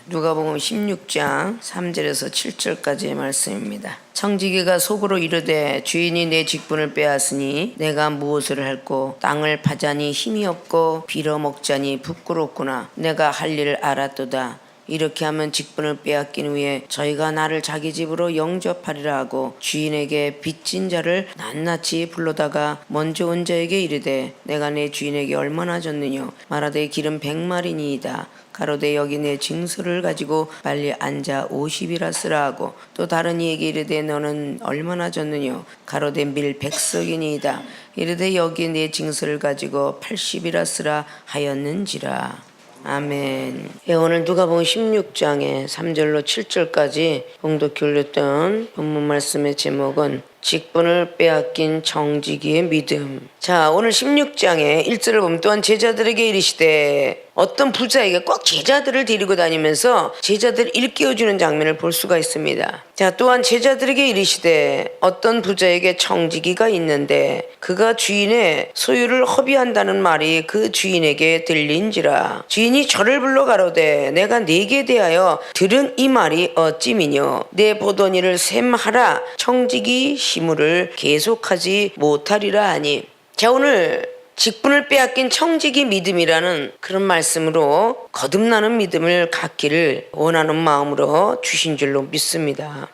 누가복음 16장 3절에서 7절까지의 말씀입니다. 청지기가 속으로 이르되 주인이 내 직분을 빼앗으니 내가 무엇을 할꼬? 땅을 파자니 힘이 없고 빌어먹자니 부끄럽구나. 내가 할 일을 알았도다. 이렇게 하면 직분을 빼앗긴 후에 저희가 나를 자기 집으로 영접하리라 하고 주인에게 빚진 자를 낱낱이 불러다가 먼저 온 자에게 이르되 내가 내 주인에게 얼마나 졌느냐 말하되 기름 100마리니이다. 가로되 여기 내 징수를 가지고 빨리 앉아 50이라 쓰라 하고 또 다른 이에게 이르되 너는 얼마나 졌느냐 가로되 밀 100석이니이다. 이르되 여기 내 징수를 가지고 80이라 쓰라 하였는지라. 아멘. 오늘 누가복음 16장의 3절로 7절까지 봉독 올렸던 본문 말씀의 제목은 직분을 빼앗긴 정직이의 믿음. 자, 오늘 16장의 1절을 보면 또한 제자들에게 이르시되 어떤 부자에게 꼭 제자들을 데리고 다니면서 제자들을 일깨워주는 장면을 볼 수가 있습니다. 자, 또한 제자들에게 이르시되 어떤 부자에게 청지기가 있는데 그가 주인의 소유를 허비한다는 말이 그 주인에게 들린지라. 주인이 저를 불러 가로되 내가 네게 대하여 들은 이 말이 어찌미뇨 내 보던 일을 셈하라 청지기 시무를 계속하지 못하리라 하니. 자, 오늘 직분을 빼앗긴 청지기 믿음이라는 그런 말씀으로 거듭나는 믿음을 갖기를 원하는 마음으로 주신 줄로 믿습니다.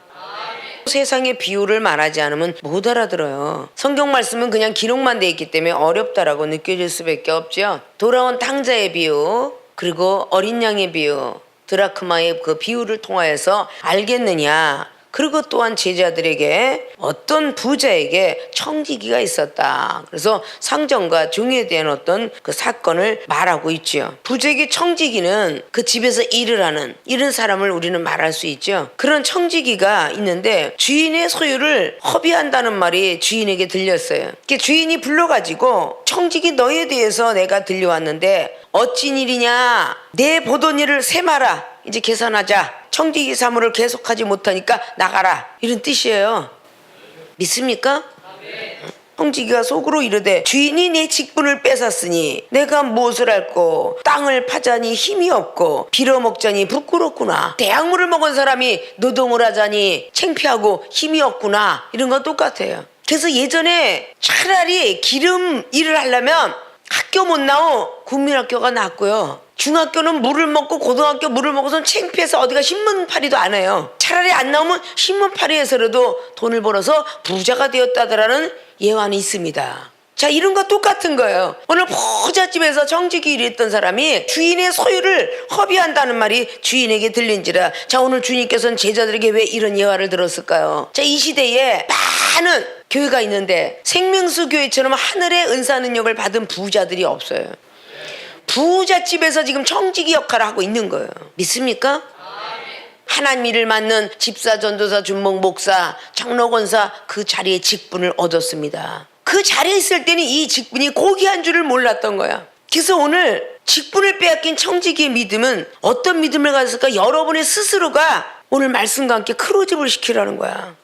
세상의 비유를 말하지 않으면 못 알아들어요. 성경 말씀은 그냥 기록만 돼 있기 때문에 어렵다라고 느껴질 수밖에 없죠. 돌아온 탕자의 비유, 그리고 어린 양의 비유, 드라크마의 그 비유를 통하여서 알겠느냐. 그리고 또한 제자들에게 어떤 부자에게 청지기가 있었다. 그래서 상정과 종에 대한 어떤 그 사건을 말하고 있죠. 부자에게 청지기는 그 집에서 일을 하는 이런 사람을 우리는 말할 수 있죠. 그런 청지기가 있는데 주인의 소유를 허비한다는 말이 주인에게 들렸어요. 주인이 불러가지고 청지기 너에 대해서 내가 들려왔는데 어찌 일이냐 내 보던 일을 셈하라. 이제 계산하자. 청지기 사무를 계속하지 못하니까 나가라. 이런 뜻이에요. 믿습니까? 청지기가 속으로 이르되 주인이 내 직분을 뺏었으니 내가 무엇을 할꼬? 땅을 파자니 힘이 없고 빌어먹자니 부끄럽구나. 대학물을 먹은 사람이 노동을 하자니 창피하고 힘이 없구나. 이런 건 똑같아요. 그래서 예전에 차라리 기름 일을 하려면 학교 못 나오 국민학교가 낫고요. 중학교는 물을 먹고 고등학교 물을 먹어서는 창피해서 어디가 신문팔이도 안 해요. 차라리 안 나오면 신문팔이에서라도 돈을 벌어서 부자가 되었다더라는 예언이 있습니다. 자, 이런 거 똑같은 거예요. 오늘 부잣집에서 청지기 일했던 사람이 주인의 소유를 허비한다는 말이 주인에게 들린지라. 자, 오늘 주님께서는 제자들에게 왜 이런 예화를 들었을까요? 자, 이 시대에 많은 교회가 있는데 생명수 교회처럼 하늘의 은사 능력을 받은 부자들이 없어요. 부잣집에서 지금 청지기 역할을 하고 있는 거예요. 믿습니까? 하나님 일을 맡는 집사, 전도사, 준목, 목사, 장로, 권사 그 자리에 직분을 얻었습니다. 그 자리에 있을 때는 이 직분이 고귀한 줄을 몰랐던 거야. 그래서 오늘 직분을 빼앗긴 청지기의 믿음은 어떤 믿음을 가졌을까? 여러분의 스스로가 오늘 말씀과 함께 크로즈를 시키라는 거야.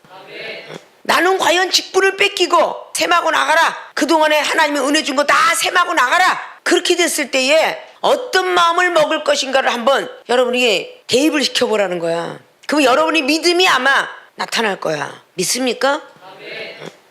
나는 과연 직분을 뺏기고 셈하고 나가라. 그동안에 하나님이 은혜 준 거 다 셈하고 나가라. 그렇게 됐을 때에 어떤 마음을 먹을 것인가를 한번 여러분이 대입을 시켜보라는 거야. 그럼 여러분의 믿음이 아마 나타날 거야. 믿습니까?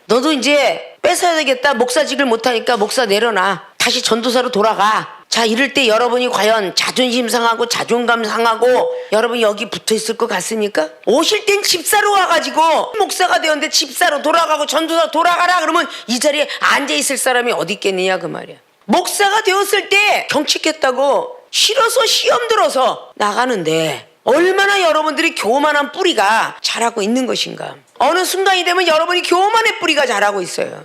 너도 이제 뺏어야 되겠다. 목사직을 못하니까 목사 내려놔. 다시 전도사로 돌아가. 자, 이럴 때 여러분이 과연 자존심 상하고 자존감 상하고 여러분이 여기 붙어있을 것 같습니까? 오실 땐 집사로 와가지고 목사가 되었는데 집사로 돌아가고 전도사로 돌아가라 그러면 이 자리에 앉아있을 사람이 어디 있겠느냐 그 말이야. 목사가 되었을 때 경직했다고 싫어서 시험 들어서 나가는데 얼마나 여러분들이 교만한 뿌리가 자라고 있는 것인가. 어느 순간이 되면 여러분이 교만의 뿌리가 자라고 있어요.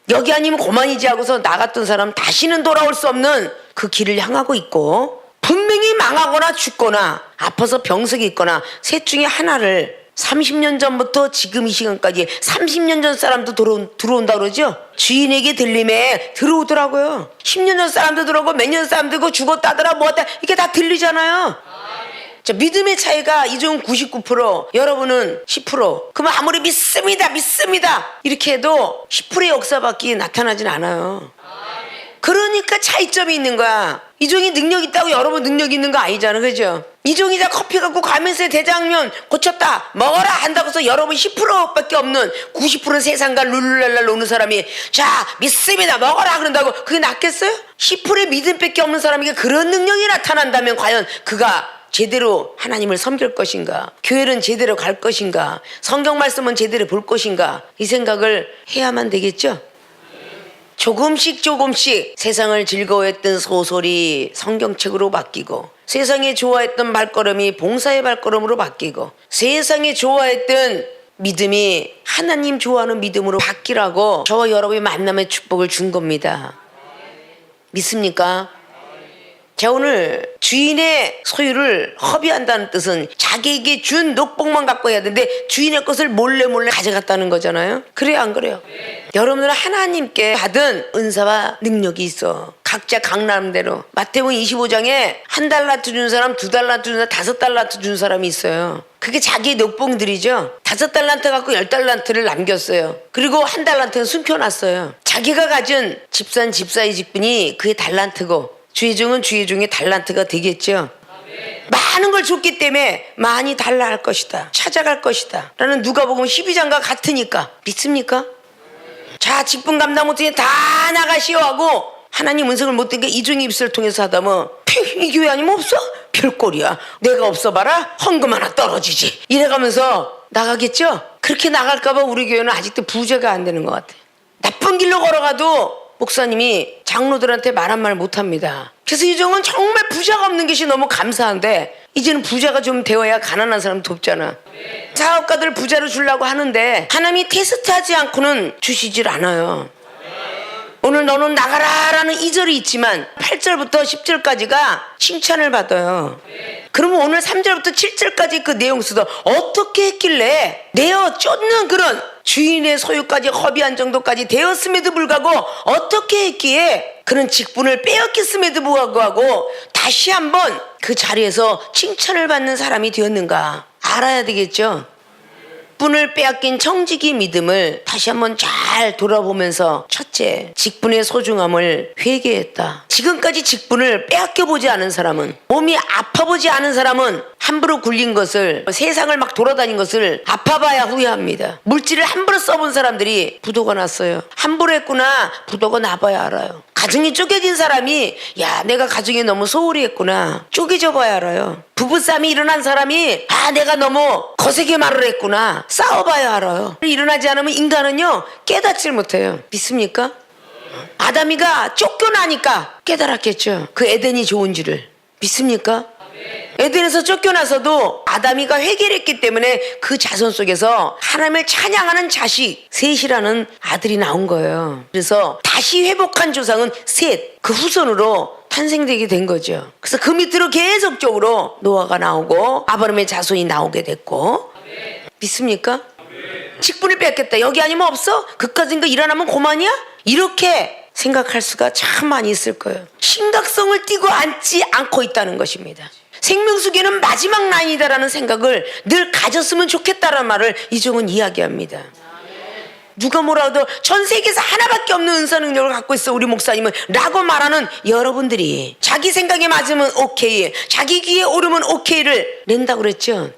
여기 아니면 고만이지 하고서 나갔던 사람 다시는 돌아올 수 없는 그 길을 향하고 있고 분명히 망하거나 죽거나 아파서 병석이 있거나 셋 중에 하나를 30년 전부터 지금 이 시간까지 30년 전 사람도 들어온다 그러죠. 주인에게 들림에 들어오더라고요. 10년 전 사람도 들어오고 몇 년 사람도 들고 죽었다더라 뭐했다 이게 다 들리잖아요. 자, 믿음의 차이가 이중 99% 여러분은 10%. 그러면 아무리 믿습니다 이렇게 해도 10%의 역사밖에 나타나진 않아요. 그러니까 차이점이 있는 거야. 이종이 능력 있다고 여러분 능력 있는 거 아니잖아, 그죠? 이종이 다 커피 갖고 가면서 대장면 고쳤다 먹어라 한다고서 여러분 10%밖에 없는 90%는 세상과 룰루랄라 노는 사람이 자 믿습니다 먹어라 그런다고 그게 낫겠어요? 10%의 믿음밖에 없는 사람에게 그런 능력이 나타난다면 과연 그가 제대로 하나님을 섬길 것인가, 교회는 제대로 갈 것인가, 성경 말씀은 제대로 볼 것인가, 이 생각을 해야만 되겠죠. 조금씩 세상을 즐거워했던 소설이 성경책으로 바뀌고, 세상에 좋아했던 발걸음이 봉사의 발걸음으로 바뀌고, 세상에 좋아했던 믿음이 하나님 좋아하는 믿음으로 바뀌라고 저와 여러분의 만남의 축복을 준 겁니다. 믿습니까? 자, 오늘 주인의 소유를 허비한다는 뜻은 자기에게 준 녹복만 갖고 해야 되는데 주인의 것을 몰래 가져갔다는 거잖아요. 그래요, 안 그래요? 여러분들은 하나님께 받은 은사와 능력이 있어. 각자 강남대로. 마태복음 25장에 1달란트 준 사람, 2달란트 준 사람, 5달란트 준 사람이 있어요. 그게 자기의 녹봉들이죠. 5달란트 갖고 10달란트를 남겼어요. 그리고 1달란트는 숨겨놨어요. 자기가 가진 집사의 직분이 그의 달란트고, 주의 종은 주의 종의 달란트가 되겠죠. 많은 걸 줬기 때문에 많이 달라 할 것이다, 찾아갈 것이다 라는 누가복음 12장과 같으니까. 믿습니까? 자, 직분 감당 못해 다 나가시오 하고 하나님 은성을 못 듣게 이종의 입술을 통해서 하다면 이 교회 아니면 없어? 별꼴이야. 내가 없어봐라 헌금 하나 떨어지지 이래가면서 나가겠죠. 그렇게 나갈까봐 우리 교회는 아직도 부자가 안 되는 것 같아요. 나쁜 길로 걸어가도 목사님이 장로들한테 말 한 말 못합니다. 그래서 이종은 정말 부자가 없는 것이 너무 감사한데 이제는 부자가 좀 되어야 가난한 사람 돕잖아. 사업가들 부자로 주려고 하는데 하나님이 테스트하지 않고는 주시질 않아요. 오늘 너는 나가라라는 2절이 있지만 8절부터 10절까지가 칭찬을 받아요. 그러면 오늘 3절부터 7절까지 그 내용 쓰도 어떻게 했길래 내어 쫓는 그런 주인의 소유까지 허비한 정도까지 되었음에도 불구하고 어떻게 했기에 그런 직분을 빼앗겼음에도 불구하고 다시 한번 그 자리에서 칭찬을 받는 사람이 되었는가 알아야 되겠죠. 직분을 빼앗긴 청지기 믿음을 다시 한번 잘 돌아보면서, 첫째, 직분의 소중함을 회개했다. 지금까지 직분을 빼앗겨보지 않은 사람은, 몸이 아파보지 않은 사람은 함부로 굴린 것을, 세상을 막 돌아다닌 것을 아파봐야 후회합니다. 물질을 함부로 써본 사람들이 부도가 났어요. 함부로 했구나, 부도가 나봐야 알아요. 가정이 쪼개진 사람이 야 내가 가정에 너무 소홀히 했구나 쪼개져 봐야 알아요. 부부싸움이 일어난 사람이 아 내가 너무 거세게 말을 했구나 싸워봐야 알아요. 일어나지 않으면 인간은요 깨닫질 못해요. 믿습니까? 아담이가 쫓겨나니까 깨달았겠죠. 그 에덴이 좋은지를. 믿습니까? 에덴에서 쫓겨나서도 아담이가 회개를 했기 때문에 그 자손 속에서 하나님을 찬양하는 자식 셋이라는 아들이 나온 거예요. 그래서 다시 회복한 조상은 셋, 그 후손으로 탄생되게 된 거죠. 그래서 그 밑으로 계속적으로 노아가 나오고 아브라함의 자손이 나오게 됐고. 믿습니까? 직분을 뺏겼다. 여기 아니면 없어? 그까진 거 일어나면 고만이야? 이렇게 생각할 수가 참 많이 있을 거예요. 심각성을 띠고 앉지 않고 있다는 것입니다. 생명수계는 마지막 라인이다라는 생각을 늘 가졌으면 좋겠다라는 말을 이종은 이야기합니다. 누가 뭐라도 전 세계에서 하나밖에 없는 은사 능력을 갖고 있어 우리 목사님은 라고 말하는 여러분들이 자기 생각에 맞으면 오케이, 자기 귀에 오르면 오케이를 낸다고 그랬죠.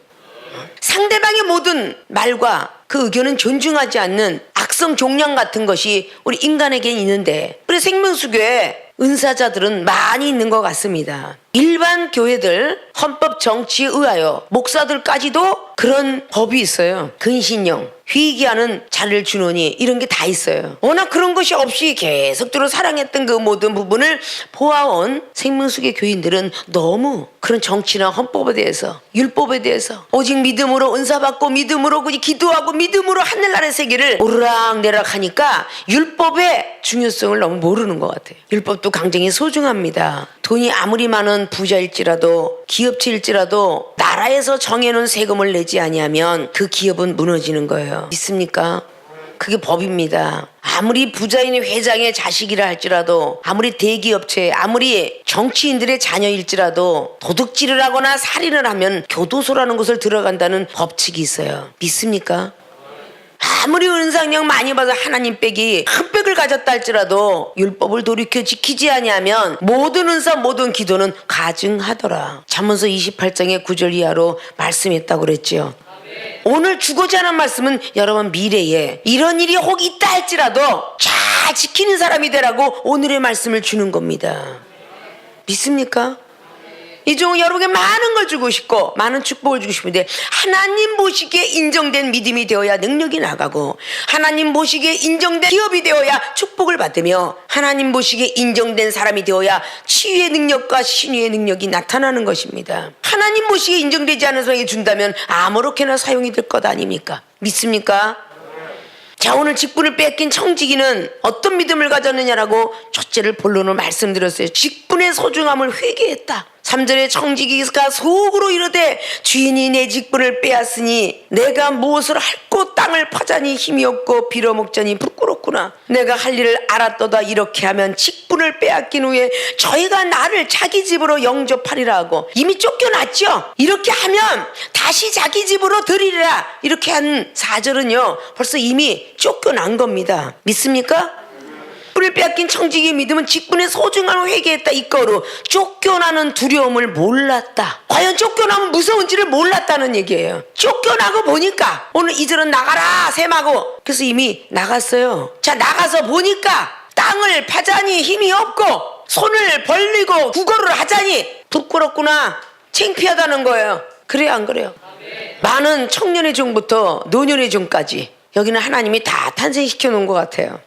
상대방의 모든 말과 그 의견은 존중하지 않는 악성 종양 같은 것이 우리 인간에겐 있는데, 우리 생명수교에 은사자들은 많이 있는 것 같습니다. 일반 교회들 헌법 정치에 의하여 목사들까지도 그런 법이 있어요. 근신령, 회개하는 자를 주노니 이런 게 다 있어요. 워낙 그런 것이 없이 계속적으로 사랑했던 그 모든 부분을 보아온 생명수계 교인들은 너무 그런 정치나 헌법에 대해서, 율법에 대해서 오직 믿음으로 은사받고 믿음으로 기도하고 믿음으로 하늘나라의 세계를 오르락내락 하니까 율법의 중요성을 너무 모르는 것 같아요. 율법도 굉장히 소중합니다. 돈이 아무리 많은 부자일지라도 기업체일지라도 나라에서 정해놓은 세금을 내지 아니하면 그 기업은 무너지는 거예요. 믿습니까? 그게 법입니다. 아무리 부자인의 회장의 자식이라 할지라도, 아무리 대기업체, 아무리 정치인들의 자녀일지라도 도둑질을 하거나 살인을 하면 교도소라는 곳을 들어간다는 법칙이 있어요. 믿습니까? 아무리 은상령 많이 받아 하나님 빽이 흑백을 가졌다 할지라도 율법을 돌이켜 지키지 아니하면 모든 은사 모든 기도는 가증하더라. 잠언서 28장의 9절 이하로 말씀했다고 그랬지요. 오늘 주고자 하는 말씀은 여러분 미래에 이런 일이 혹 있다 할지라도 잘 지키는 사람이 되라고 오늘의 말씀을 주는 겁니다. 믿습니까? 이 종은 여러분에게 많은 걸 주고 싶고 많은 축복을 주고 싶은데 하나님 보시기에 인정된 믿음이 되어야 능력이 나가고 하나님 보시기에 인정된 기업이 되어야 축복을 받으며 하나님 보시기에 인정된 사람이 되어야 치유의 능력과 신유의 능력이 나타나는 것입니다. 하나님 보시기에 인정되지 않은 사람에게 준다면 아무렇게나 사용이 될 것 아닙니까? 믿습니까? 자, 오늘 직분을 뺏긴 청지기는 어떤 믿음을 가졌느냐라고 첫째를 본론으로 말씀드렸어요. 직분의 소중함을 회개했다. 3절에 청지기가 속으로 이르되 주인이 내 직분을 빼앗으니 내가 무엇을 할꼬 땅을 파자니 힘이 없고 빌어먹자니 부끄럽구나. 내가 할 일을 알았도다. 이렇게 하면 직분을 빼앗긴 후에 저희가 나를 자기 집으로 영접하리라 하고 이미 쫓겨났죠. 이렇게 하면 다시 자기 집으로 들이리라. 이렇게 한 4절은요 벌써 이미 쫓겨난 겁니다. 믿습니까? 직분을 빼앗긴 청지기의 믿음은 직분의 소중함을 회개했다. 이거로 쫓겨나는 두려움을 몰랐다. 과연 쫓겨나면 무서운지를 몰랐다는 얘기예요. 쫓겨나고 보니까 오늘 2절은 나가라 셈하고 그래서 이미 나갔어요. 자, 나가서 보니까 땅을 파자니 힘이 없고 손을 벌리고 구걸을 하자니 부끄럽구나, 창피하다는 거예요. 그래요, 안 그래요? 많은 청년의 종부터 노년의 종까지 여기는 하나님이 다 탄생시켜 놓은 것 같아요.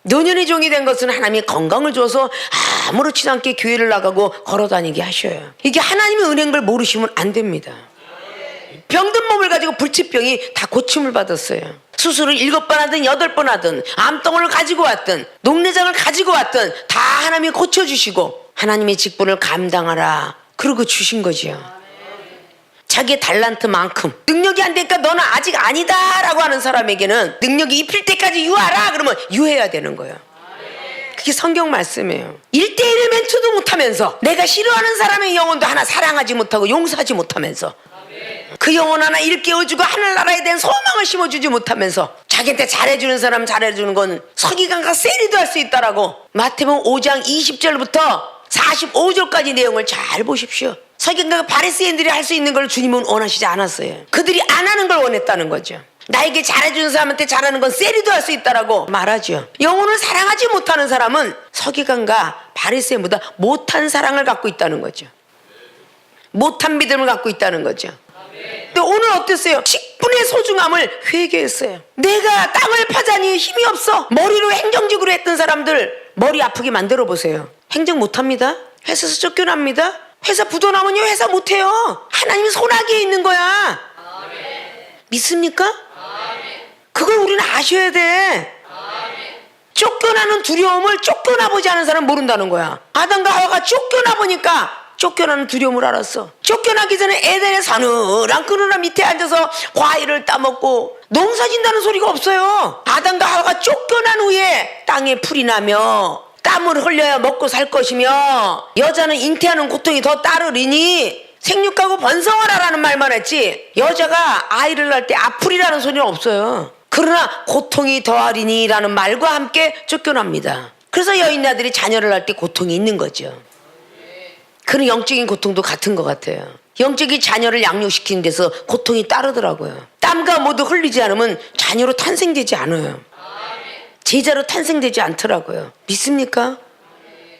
노년의 종이 된 것은 하나님이 건강을 줘서 아무렇지도 않게 교회를 나가고 걸어다니게 하셔요. 이게 하나님의 은혜인 걸 모르시면 안 됩니다. 병든 몸을 가지고 불치병이 다 고침을 받았어요. 수술을 7번 하든 8번 하든 암덩어리를 가지고 왔든 녹내장을 가지고 왔든 다 하나님이 고쳐주시고 하나님의 직분을 감당하라 그러고 주신 거지요. 자기의 달란트만큼 능력이 안 되니까 너는 아직 아니다 라고 하는 사람에게는 능력이 입힐 때까지 유하라 그러면 유해야 되는 거예요. 그게 성경 말씀이에요. 1대1의 멘트도 못하면서 내가 싫어하는 사람의 영혼도 하나 사랑하지 못하고 용서하지 못하면서 그 영혼 하나 일깨워주고 하늘나라에 대한 소망을 심어주지 못하면서 자기한테 잘해주는 사람 잘해주는 건 서기관과 세리도 할 수 있다라고 마태복음 5장 20절부터 45절까지 내용을 잘 보십시오. 서기관과 바리새인들이 할 수 있는 걸 주님은 원하시지 않았어요. 그들이 안 하는 걸 원했다는 거죠. 나에게 잘해주는 사람한테 잘하는 건 세리도 할 수 있다라고 말하죠. 영혼을 사랑하지 못하는 사람은 서기관과 바리새인보다 못한 사랑을 갖고 있다는 거죠. 못한 믿음을 갖고 있다는 거죠. 근데 오늘 어땠어요? 직분의 소중함을 회개했어요. 내가 땅을 파자니 힘이 없어. 머리로 행정직으로 했던 사람들 머리 아프게 만들어 보세요. 행정 못합니다. 회사에서 쫓겨납니다. 회사 부도 나면요 회사 못해요. 하나님이 손아귀에 있는 거야. 믿습니까? 그걸 우리는 아셔야 돼. 쫓겨나는 두려움을 쫓겨나 보지 않은 사람은 모른다는 거야. 아담과 하와가 쫓겨나 보니까 쫓겨나는 두려움을 알았어. 쫓겨나기 전에 에덴의 서늘한 그늘화 밑에 앉아서 과일을 따먹고 농사 진다는 소리가 없어요. 아담과 하와가 쫓겨난 후에 땅에 풀이 나며 땀을 흘려야 먹고 살 것이며 여자는 잉태하는 고통이 더 따르리니 생육하고 번성하라라는 말만 했지 여자가 아이를 낳을 때 아프리라는 소리는 없어요. 그러나 고통이 더하리니 라는 말과 함께 쫓겨납니다. 그래서 여인나들이 자녀를 낳을 때 고통이 있는 거죠. 그런 영적인 고통도 같은 것 같아요. 영적인 자녀를 양육시키는 데서 고통이 따르더라고요. 땀과 모두 흘리지 않으면 자녀로 탄생되지 않아요. 제자로 탄생되지 않더라고요. 믿습니까?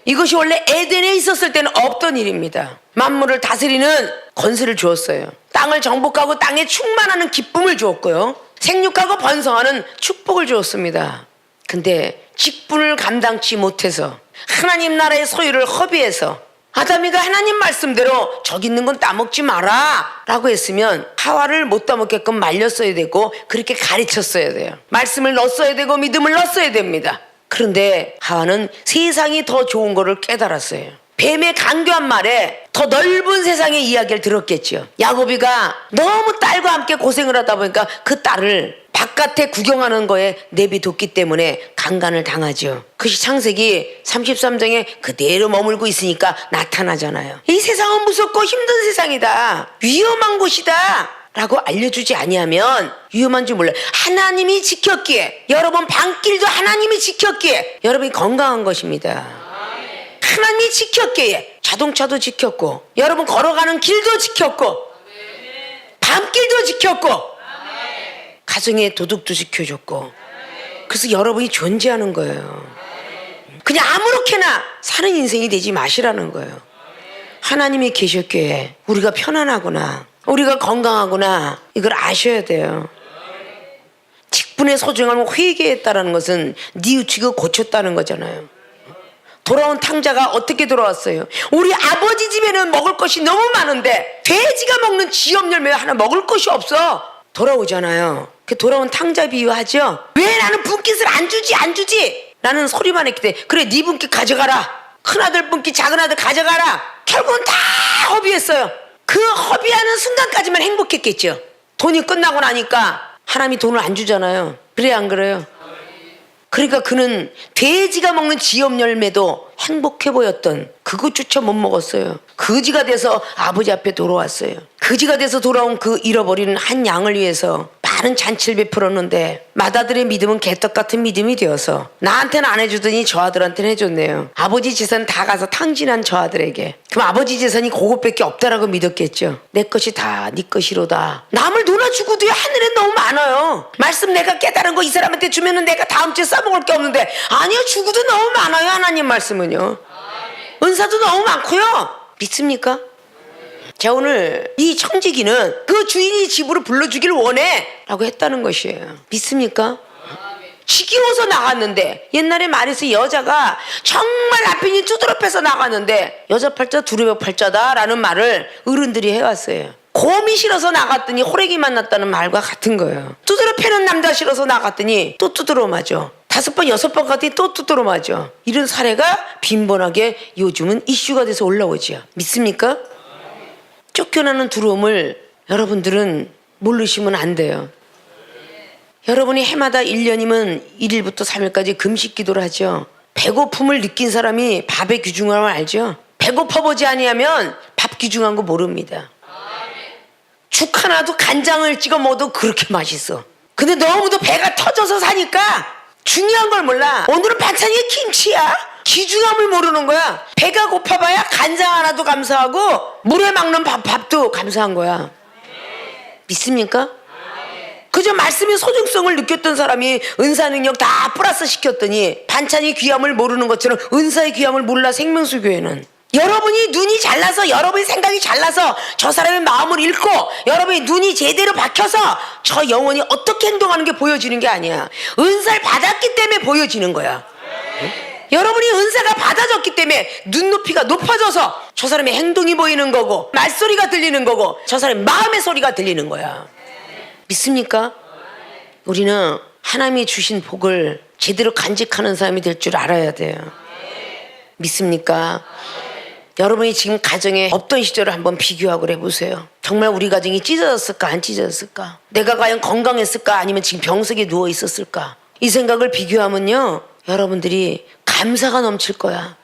이것이 원래 에덴에 있었을 때는 없던 일입니다. 만물을 다스리는 권세를 주었어요. 땅을 정복하고 땅에 충만하는 기쁨을 주었고요. 생육하고 번성하는 축복을 주었습니다. 근데 직분을 감당치 못해서 하나님 나라의 소유를 허비해서 아담이가 하나님 말씀대로 저기 있는 건 따먹지 마라 라고 했으면 하와를 못 따먹게끔 말렸어야 되고 그렇게 가르쳤어야 돼요. 말씀을 넣었어야 되고 믿음을 넣었어야 됩니다. 그런데 하와는 세상이 더 좋은 거를 깨달았어요. 뱀의 강교한 말에 더 넓은 세상의 이야기를 들었겠죠. 야곱이가 너무 딸과 함께 고생을 하다 보니까 그 딸을 바깥에 구경하는 거에 내비뒀기 때문에 강간을 당하죠. 그것이 창세기 33장에 그대로 머물고 있으니까 나타나잖아요. 이 세상은 무섭고 힘든 세상이다. 위험한 곳이다. 라고 알려주지 아니하면 위험한 줄 몰라요. 하나님이 지켰기에, 여러분 방길도 하나님이 지켰기에 여러분이 건강한 것입니다. 하나님이 지켰기에 자동차도 지켰고, 여러분 걸어가는 길도 지켰고, 밤길도 지켰고, 가정의 도덕도 지켜줬고, 그래서 여러분이 존재하는 거예요. 그냥 아무렇게나 사는 인생이 되지 마시라는 거예요. 하나님이 계셨기에 우리가 편안하구나, 우리가 건강하구나, 이걸 아셔야 돼요. 직분의 소중함을 회개했다는 것은 뉘우치고 고쳤다는 거잖아요. 돌아온 탕자가 어떻게 돌아왔어요? 우리 아버지 집에는 먹을 것이 너무 많은데 돼지가 먹는 지엽 열매 하나 먹을 것이 없어. 돌아오잖아요. 그 돌아온 탕자 비유하죠. 왜 나는 분깃을 안 주지? 나는 소리만 했기 때문에. 그래, 네 분깃 가져가라. 큰아들 분깃, 작은아들 가져가라. 결국은 다 허비했어요. 그 허비하는 순간까지만 행복했겠죠. 돈이 끝나고 나니까 하나님이 돈을 안 주잖아요. 그래, 안 그래요? 그러니까 그는 돼지가 먹는 지엽 열매도 행복해 보였던 그것조차 못 먹었어요. 거지가 돼서 아버지 앞에 돌아왔어요. 거지가 돼서 돌아온 그 잃어버린 한 양을 위해서 많은 잔치를 베풀었는데 맏아들의 믿음은 개떡 같은 믿음이 되어서 나한테는 안 해주더니 저 아들한테는 해줬네요. 아버지 재산 다 가서 탕진한 저 아들에게. 그럼 아버지 재산이 그것밖에 없다라고 믿었겠죠. 내 것이 다 네 것이로다. 남을 놀아주고도 하늘에 너무 많아요. 말씀 내가 깨달은 거 이 사람한테 주면은 내가 다음 주에 써먹을 게 없는데, 아니요, 주고도 너무 많아요. 하나님 말씀은요. 은사도 너무 많고요. 믿습니까? 자, 오늘 이 청지기는 그 주인이 집으로 불러주길 원해 라고 했다는 것이에요. 믿습니까? 지겨워서 나갔는데, 옛날에 말해서 여자가 정말 남편이 두드러 패서 나갔는데 여자 팔자 두루벽 팔자다 라는 말을 어른들이 해왔어요. 곰이 싫어서 나갔더니 호래기 만났다는 말과 같은 거예요. 두드러 패는 남자 싫어서 나갔더니 또 두드러 맞아. 5번 6번 갔더니 또 두드러 맞아. 이런 사례가 빈번하게 요즘은 이슈가 돼서 올라오죠. 믿습니까? 쫓겨나는 두려움을 여러분들은 모르시면 안 돼요. 여러분이 해마다 1년이면 1일부터 3일까지 금식 기도를 하죠. 배고픔을 느낀 사람이 밥의 귀중함을 알죠. 배고파 보지 아니하면 밥 귀중한 거 모릅니다. 죽 하나도 간장을 찍어 먹어도 그렇게 맛있어. 근데 너무도 배가 터져서 사니까 중요한 걸 몰라. 오늘은 반찬이 김치야. 귀중함을 모르는 거야. 배가 고파봐야 간장 하나도 감사하고 물에 막는 밥도 감사한 거야. 믿습니까? 그저 말씀의 소중성을 느꼈던 사람이 은사 능력 다 플러스 시켰더니 반찬이 귀함을 모르는 것처럼 은사의 귀함을 몰라. 생명수교회는 여러분이 눈이 잘나서, 여러분의 생각이 잘나서 저 사람의 마음을 읽고 여러분의 눈이 제대로 박혀서 저 영혼이 어떻게 행동하는 게 보여지는 게 아니야. 은사를 받았기 때문에 보여지는 거야. 여러분이 은사가 받아졌기 때문에 눈높이가 높아져서 저 사람의 행동이 보이는 거고, 말소리가 들리는 거고, 저 사람의 마음의 소리가 들리는 거야. 믿습니까? 우리는 하나님이 주신 복을 제대로 간직하는 사람이 될 줄 알아야 돼요. 믿습니까? 여러분이 지금 가정에 없던 시절을 한번 비교하고 해보세요. 정말 우리 가정이 찢어졌을까 안 찢어졌을까? 내가 과연 건강했을까 아니면 지금 병석에 누워 있었을까? 이 생각을 비교하면요, 여러분들이 감사가 넘칠 거야.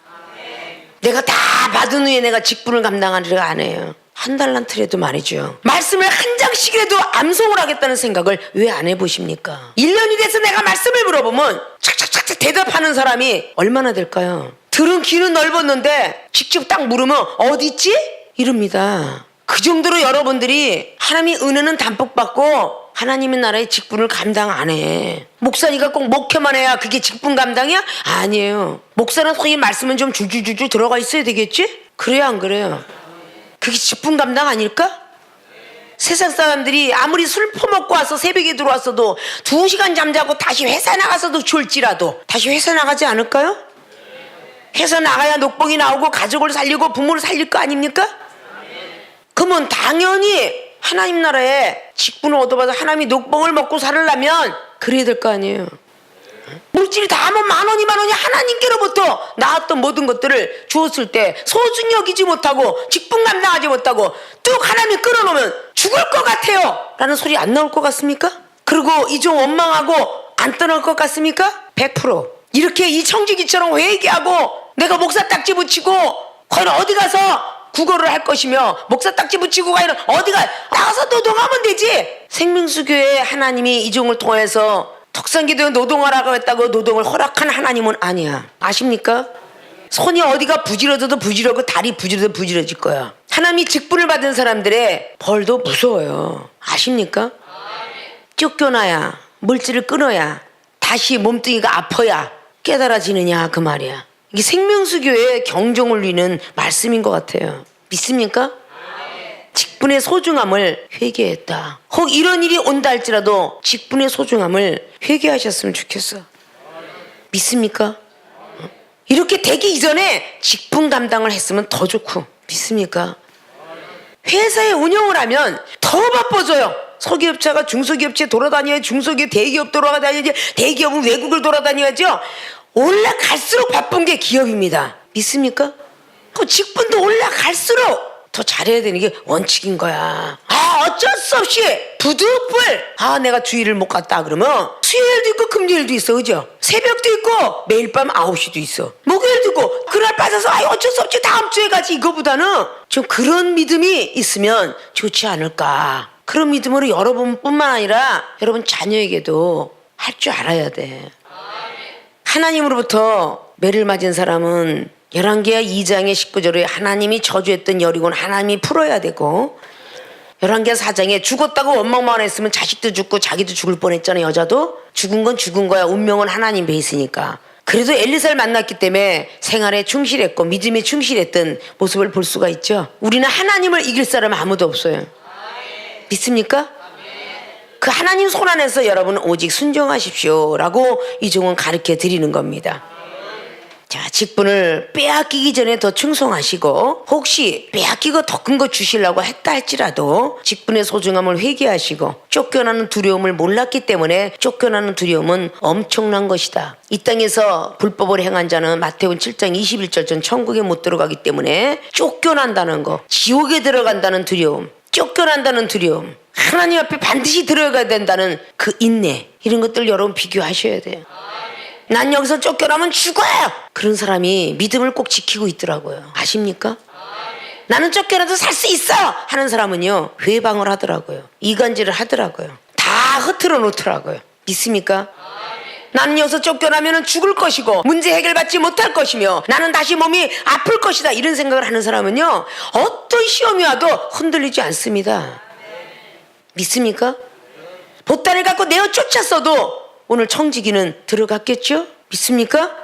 내가 다 받은 후에 내가 직분을 감당하리라 안 해요. 한 달란트라도 말이죠. 말씀을 한 장씩이라도 암송을 하겠다는 생각을 왜 안 해보십니까? 1년이 돼서 내가 말씀을 물어보면 착착착착 대답하는 사람이 얼마나 될까요? 들은 귀는 넓었는데 직접 딱 물으면 어디 있지? 이럽니다. 그 정도로 여러분들이 하나님의 은혜는 담뿍 받고 하나님의 나라의 직분을 감당 안 해. 목사니까 꼭 목회만 해야 그게 직분 감당이야? 아니에요. 목사는 소위 말씀은 좀 줄줄줄줄 들어가 있어야 되겠지? 그래요, 안 그래요? 그게 직분 감당 아닐까? 세상 사람들이 아무리 술 퍼먹고 와서 새벽에 들어왔어도 2시간 잠자고 다시 회사 나가서도 졸지라도 다시 회사 나가지 않을까요? 회사 나가야 녹봉이 나오고 가족을 살리고 부모를 살릴 거 아닙니까? 그러면 당연히 하나님 나라에 직분을 얻어봐서 하나님이 녹봉을 먹고 살으려면 그래야 될 거 아니에요. 물질이 다 하면 10,000원, 20,000원이 하나님께로부터 나왔던 모든 것들을 주었을 때 소중히 여기지 못하고 직분 감당하지 못하고 뚝 하나님 끌어놓으면 죽을 것 같아요 라는 소리 안 나올 것 같습니까? 그리고 이종 원망하고 안 떠날 것 같습니까? 100%. 이렇게 이 청지기처럼 회개하고 내가 목사 딱지 붙이고 거기 어디 가서 국어를 할 것이며 목사 딱지 붙이고 가 이런 어디가 나가서 노동하면 되지. 생명수교회 하나님이 이 종을 통해서 덕산기도에 노동하라고 했다고 노동을 허락한 하나님은 아니야. 아십니까? 손이 어디가 부지러져도 부지러고 다리 부지러져도 부지러질 거야. 하나님이 직분을 받은 사람들의 벌도 무서워요. 아십니까? 쫓겨나야 물질을 끊어야 다시 몸뚱이가 아파야 깨달아지느냐 그 말이야. 이게 생명수교의 경종을 울리는 말씀인 것 같아요. 믿습니까? 직분의 소중함을 회개했다. 혹 이런 일이 온다 할지라도 직분의 소중함을 회개하셨으면 좋겠어. 믿습니까? 이렇게 되기 이전에 직분 감당을 했으면 더 좋고. 믿습니까? 회사에 운영을 하면 더 바빠져요. 소기업체가 중소기업체 돌아다녀야 중소기업 대기업 돌아다녀야지. 대기업은 외국을 돌아다녀야죠. 올라갈수록 바쁜 게 기업입니다. 믿습니까? 그 직분도 올라갈수록 더 잘해야 되는 게 원칙인 거야. 어쩔 수 없이 부득불 내가 주일을 못 갔다 그러면 수요일도 있고 금요일도 있어. 그죠? 새벽도 있고 매일 밤 9시도 있어. 목요일도 있고 그날 빠져서 어쩔 수 없지 다음 주에 가지. 이거보다는 좀 그런 믿음이 있으면 좋지 않을까. 그런 믿음으로 여러분뿐만 아니라 여러분 자녀에게도 할 줄 알아야 돼. 하나님으로부터 매를 맞은 사람은 열왕기하 2장의 19절에 하나님이 저주했던 여리고는 하나님이 풀어야 되고, 열왕기하 4장에 죽었다고 원망만 했으면 자식도 죽고 자기도 죽을 뻔했잖아요. 여자도 죽은 건 죽은 거야. 운명은 하나님 배 있으니까. 그래도 엘리사를 만났기 때문에 생활에 충실했고 믿음에 충실했던 모습을 볼 수가 있죠. 우리는 하나님을 이길 사람 아무도 없어요. 믿습니까? 그 하나님 손 안에서 여러분은 오직 순종하십시오 라고 이 종은 가르쳐 드리는 겁니다. 자, 직분을 빼앗기기 전에 더 충성하시고, 혹시 빼앗기고 더 큰 거 주시려고 했다 할지라도 직분의 소중함을 회개하시고, 쫓겨나는 두려움을 몰랐기 때문에 쫓겨나는 두려움은 엄청난 것이다. 이 땅에서 불법을 행한 자는 마태복음 7장 21절 전 천국에 못 들어가기 때문에 쫓겨난다는 거, 지옥에 들어간다는 두려움, 쫓겨난다는 두려움, 하나님 앞에 반드시 들어가야 된다는 그 인내, 이런 것들 여러분 비교하셔야 돼요. 난 여기서 쫓겨나면 죽어요. 그런 사람이 믿음을 꼭 지키고 있더라고요. 아십니까? 나는 쫓겨나도 살 수 있어 하는 사람은요, 회방을 하더라고요. 이간질을 하더라고요. 다 흐트러 놓더라고요. 믿습니까? 나는 여기서 쫓겨나면 죽을 것이고 문제 해결받지 못할 것이며 나는 다시 몸이 아플 것이다, 이런 생각을 하는 사람은요, 어떤 시험이 와도 흔들리지 않습니다. 믿습니까? 보따리를 갖고 내어 쫓았어도 오늘 청지기는 들어갔겠죠? 믿습니까?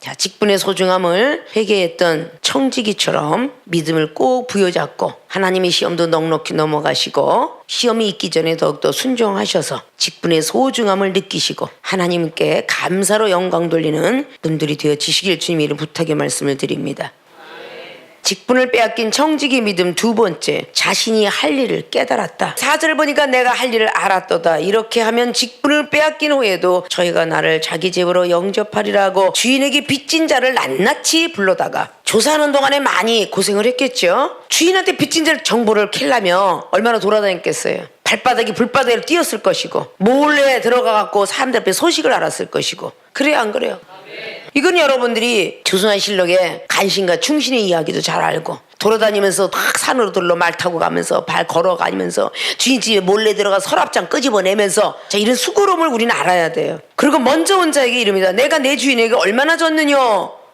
자, 직분의 소중함을 회개했던 청지기처럼 믿음을 꼭 부여잡고 하나님의 시험도 넉넉히 넘어가시고 시험이 있기 전에 더욱더 순종하셔서 직분의 소중함을 느끼시고 하나님께 감사로 영광 돌리는 분들이 되어지시길 주님의 이름 부탁의 말씀을 드립니다. 직분을 빼앗긴 청지기 믿음 두 번째, 자신이 할 일을 깨달았다. 4절을 보니까 내가 할 일을 알았도다. 이렇게 하면 직분을 빼앗긴 후에도 저희가 나를 자기 집으로 영접하리라고 주인에게 빚진 자를 낱낱이 불러다가 조사하는 동안에 많이 고생을 했겠죠. 주인한테 빚진 자를 정보를 캐려면 얼마나 돌아다녔겠어요. 발바닥이 불바닥으로 뛰었을 것이고 몰래 들어가갖고 사람들 앞에 소식을 알았을 것이고. 그래요, 안 그래요? 이건 여러분들이 조선왕실록의 간신과 충신의 이야기도 잘 알고 돌아다니면서 막 산으로 들러 말 타고 가면서 발 걸어가면서 주인 집에 몰래 들어가 서랍장 끄집어내면서, 자, 이런 수고로움을 우리는 알아야 돼요. 그리고 먼저 온 자에게 이릅니다. 내가 내 주인에게 얼마나 줬느냐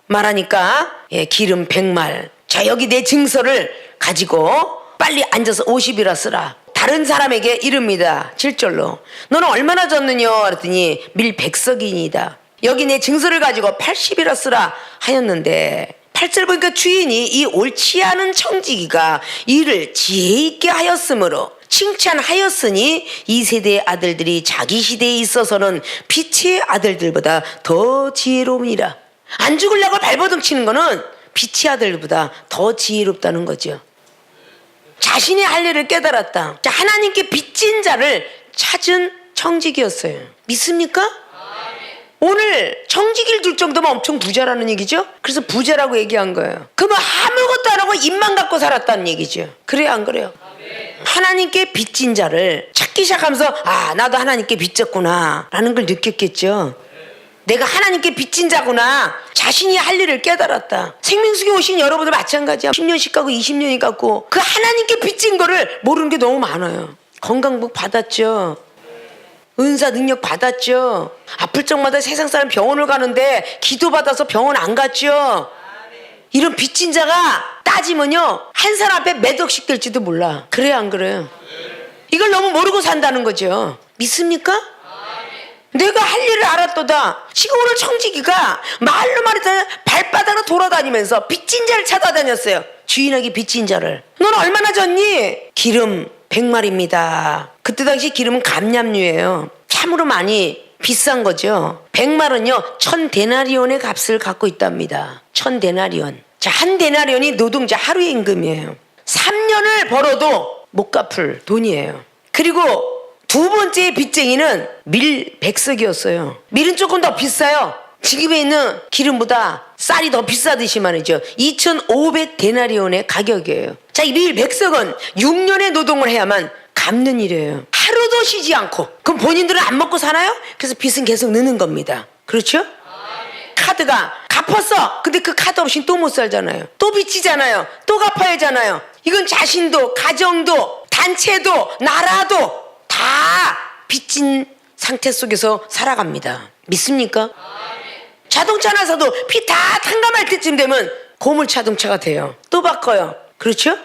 말하니까 기름 100말. 자, 여기 내 증서를 가지고 빨리 앉아서 50이라 쓰라. 다른 사람에게 이릅니다. 7절로 너는 얼마나 줬느냐 그랬더니 밀 100석이니이다. 여기 내 증서를 가지고 80이라 쓰라 하였는데, 8절 보니까 주인이 이 옳지 않은 청지기가 일을 지혜 있게 하였으므로 칭찬하였으니 이 세대의 아들들이 자기 시대에 있어서는 빛의 아들들보다 더 지혜로우니라. 안 죽으려고 발버둥 치는 거는 빛의 아들보다 더 지혜롭다는 거죠. 자신의 할 일을 깨달았다. 자, 하나님께 빚진 자를 찾은 청지기였어요. 믿습니까? 오늘 청지기를 둘 정도면 엄청 부자라는 얘기죠. 그래서 부자라고 얘기한 거예요. 그러면 아무것도 안 하고 입만 갖고 살았다는 얘기죠. 그래요, 안 그래요? 하나님께 빚진 자를 찾기 시작하면서 나도 하나님께 빚졌구나 라는 걸 느꼈겠죠. 내가 하나님께 빚진 자구나. 자신이 할 일을 깨달았다. 생명수에 오신 여러분들 마찬가지야. 10년씩 가고 20년이 가고 그 하나님께 빚진 거를 모르는 게 너무 많아요. 건강복 받았죠. 은사 능력 받았죠. 아플 적마다 세상 사람 병원을 가는데 기도받아서 병원 안 갔죠. 이런 빚진 자가 따지면요 한 사람 앞에 몇 억씩 될지도 몰라. 그래요 안 그래요? 이걸 너무 모르고 산다는 거죠. 믿습니까? 내가 할 일을 알았도다. 지금 오늘 청지기가 말로 말해서 발바닥으로 돌아다니면서 빚진 자를 찾아다녔어요. 주인에게 빚진 자를. 넌 얼마나 졌니? 기름 100마리입니다. 그때 당시 기름은 감량류예요. 참으로 많이 비싼 거죠. 100마리는요 1000데나리온의 값을 갖고 있답니다. 1000데나리온. 자, 한 데나리온이 노동자 하루의 임금이에요. 3년을 벌어도 못 갚을 돈이에요. 그리고 두 번째 빚쟁이는 밀 100석이었어요. 밀은 조금 더 비싸요. 지금에 있는 기름보다 쌀이 더 비싸듯이 말이죠. 2500데나리온의 가격이에요. 자, 이 밀 100석은 6년의 노동을 해야만 갚는 일이에요. 하루도 쉬지 않고. 그럼 본인들은 안 먹고 사나요? 그래서 빚은 계속 느는 겁니다. 그렇죠? 카드가 갚았어. 근데 그 카드 없이 또 못 살잖아요. 또 빚지잖아요. 또 갚아야 하잖아요. 이건 자신도 가정도 단체도 나라도 다 빚진 상태 속에서 살아갑니다. 믿습니까? 자동차 하나 사도 피 다 탕감할 때쯤 되면 고물 자동차가 돼요. 또 바꿔요. 그렇죠?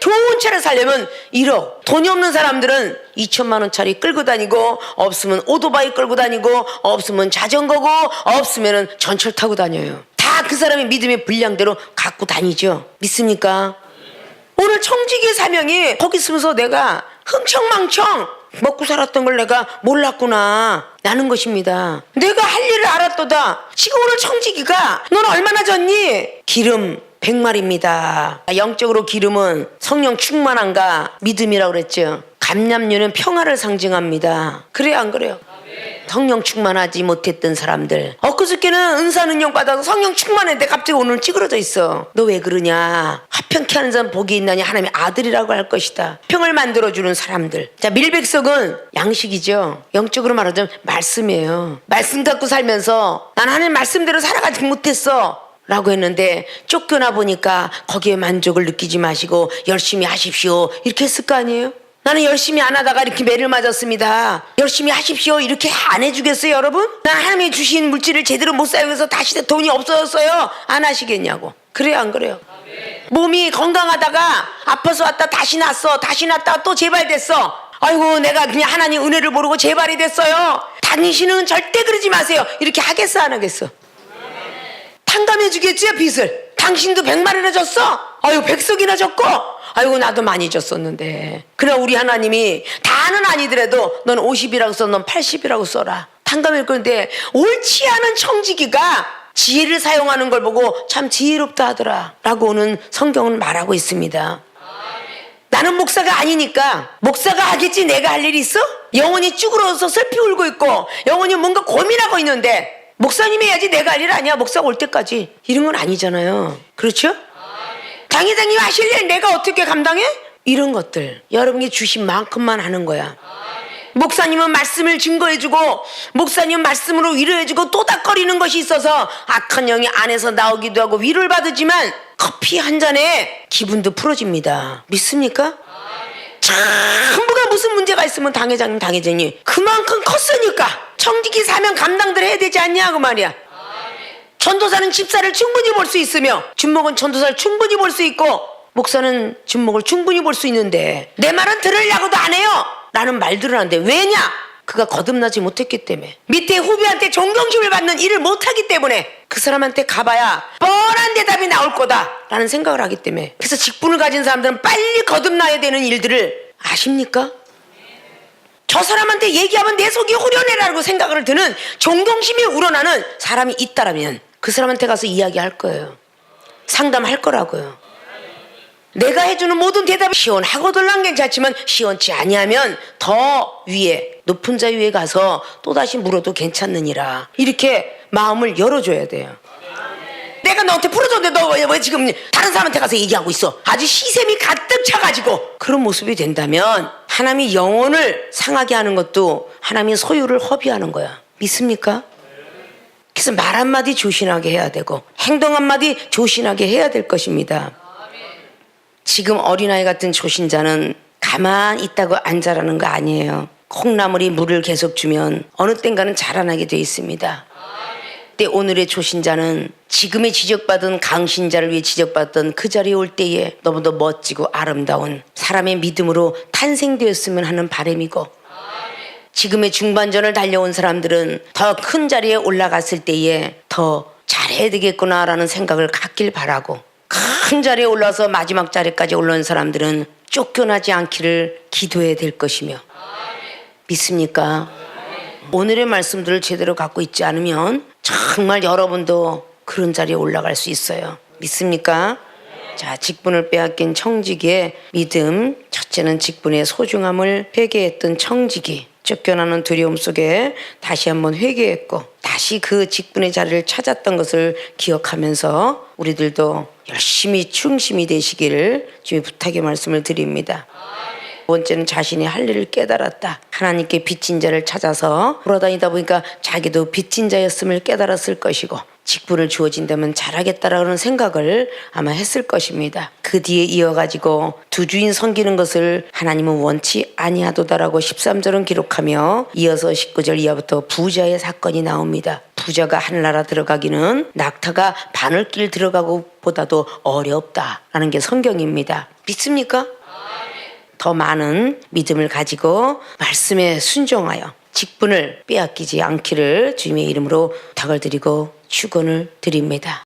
좋은 차를 사려면 1억. 돈이 없는 사람들은 2천만 원짜리 끌고 다니고 없으면 오토바이 끌고 다니고 없으면 자전거고 없으면 전철 타고 다녀요. 다 그 사람의 믿음의 분량대로 갖고 다니죠. 믿습니까? 오늘 청지기의 사명이 거기 있으면서 내가 흥청망청 먹고 살았던 걸 내가 몰랐구나 라는 것입니다. 내가 할 일을 알았도다. 지금 오늘 청지기가 넌 얼마나 졌니? 기름 100마리입니다. 영적으로 기름은 성령 충만함과 믿음이라고 그랬죠. 감람류는 평화를 상징합니다. 그래요 안 그래요? 성령 충만하지 못했던 사람들 엊그저께는 은사 능력 받아서 성령 충만했는데 갑자기 오늘 찌그러져 있어. 너 왜 그러냐? 화평케 하는 사람 복이 있나니 하나님의 아들이라고 할 것이다. 평을 만들어주는 사람들. 자, 밀백석은 양식이죠. 영적으로 말하자면 말씀이에요. 말씀 갖고 살면서 난 하나님 말씀대로 살아가지 못했어 라고 했는데 쫓겨나 보니까 거기에 만족을 느끼지 마시고 열심히 하십시오 이렇게 했을 거 아니에요? 나는 열심히 안 하다가 이렇게 매를 맞았습니다. 열심히 하십시오 이렇게 안 해주겠어요 여러분? 난 하나님이 주신 물질을 제대로 못 사용해서 다시 돈이 없어졌어요. 안 하시겠냐고. 그래요 안 그래요? 몸이 건강하다가 아파서 왔다 다시 났어. 다시 났다가 또 재발됐어. 아이고 내가 그냥 하나님 은혜를 모르고 재발이 됐어요. 당신은 절대 그러지 마세요. 이렇게 하겠어 안 하겠어? 탕감해 주겠지요 빚을. 당신도 100마리나 졌어? 아유 100석이나 졌고 아이고 나도 많이 졌었는데. 그러나 우리 하나님이 다는 아니더라도 넌 50이라고 써, 넌 80이라고 써라. 탕감할 건데 옳지 않은 청지기가 지혜를 사용하는 걸 보고 참 지혜롭다 하더라 라고는 성경은 말하고 있습니다. 나는 목사가 아니니까 목사가 하겠지 내가 할 일이 있어? 영혼이 쭈그러서 슬피 울고 있고 영혼이 뭔가 고민하고 있는데 목사님이 해야지 내가 할 일 아니야. 목사가 올 때까지. 이런 건 아니잖아요. 그렇죠? 당회장님 하실 일 내가 어떻게 감당해? 이런 것들 여러분이 주신 만큼만 하는 거야. 목사님은 말씀을 증거해주고 목사님은 말씀으로 위로해주고 또닥거리는 것이 있어서 악한 영이 안에서 나오기도 하고 위로를 받으지만 커피 한 잔에 기분도 풀어집니다. 믿습니까? 전부가 무슨 문제가 있으면 당회장님 그만큼 컸으니까 청지기 사명 감당들 해야 되지 않냐 그 말이야. 전도사는 집사를 충분히 볼 수 있으며 준목은 전도사를 충분히 볼 수 있고 목사는 준목을 충분히 볼 수 있는데 내 말은 들으려고도 안 해요 라는 말들을 하는데 왜냐? 그가 거듭나지 못했기 때문에 밑에 후배한테 존경심을 받는 일을 못하기 때문에 그 사람한테 가봐야 뻔한 대답이 나올 거다 라는 생각을 하기 때문에. 그래서 직분을 가진 사람들은 빨리 거듭나야 되는 일들을 아십니까? 저 사람한테 얘기하면 내 속이 후련해라고 생각을 드는 존경심이 우러나는 사람이 있다라면 그 사람한테 가서 이야기할 거예요. 상담할 거라고요. 내가 해주는 모든 대답이 시원하고들랑 괜찮지만 시원치 아니하면 더 위에 높은 자 위에 가서 또다시 물어도 괜찮느니라 이렇게 마음을 열어줘야 돼요. 내가 너한테 풀어줬는데 너 왜 지금 다른 사람한테 가서 얘기하고 있어? 아주 시샘이 가득 차가지고 그런 모습이 된다면 하나님이 영혼을 상하게 하는 것도 하나님의 소유를 허비하는 거야. 믿습니까? 그래서 말 한마디 조신하게 해야 되고 행동 한마디 조신하게 해야 될 것입니다. 지금 어린아이 같은 조신자는 가만히 있다고 안 자라는 거 아니에요. 콩나물이 물을 계속 주면 어느 땐가는 자라나게 돼 있습니다. 근데 오늘의 조신자는 지금의 지적받은 강신자를 위해 지적받던 그 자리에 올 때에 너무도 멋지고 아름다운 사람의 믿음으로 탄생되었으면 하는 바람이고, 지금의 중반전을 달려온 사람들은 더 큰 자리에 올라갔을 때에 더 잘해야 되겠구나라는 생각을 갖길 바라고, 큰 자리에 올라서 마지막 자리까지 올라온 사람들은 쫓겨나지 않기를 기도해야 될 것이며, 믿습니까? 오늘의 말씀들을 제대로 갖고 있지 않으면 정말 여러분도 그런 자리에 올라갈 수 있어요. 믿습니까? 자, 직분을 빼앗긴 청지기의 믿음. 첫째는 직분의 소중함을 회개했던 청지기. 쫓겨나는 두려움 속에 다시 한번 회개했고 다시 그 직분의 자리를 찾았던 것을 기억하면서 우리들도 열심히 충심이 되시기를 주의 부탁의 말씀을 드립니다. 두 번째는 자신의 할 일을 깨달았다. 하나님께 빚진 자를 찾아서 돌아다니다 보니까 자기도 빚진 자였음을 깨달았을 것이고 직분을 주어진다면 잘하겠다라는 생각을 아마 했을 것입니다. 그 뒤에 이어가지고 두 주인 섬기는 것을 하나님은 원치 아니하도다라고 13절은 기록하며 이어서 19절 이하부터 부자의 사건이 나옵니다. 부자가 하늘나라 들어가기는 낙타가 바늘길 들어가고 보다도 어렵다라는 게 성경입니다. 믿습니까? 더 많은 믿음을 가지고 말씀에 순종하여 직분을 빼앗기지 않기를 주님의 이름으로 부탁을 드리고 축원을 드립니다.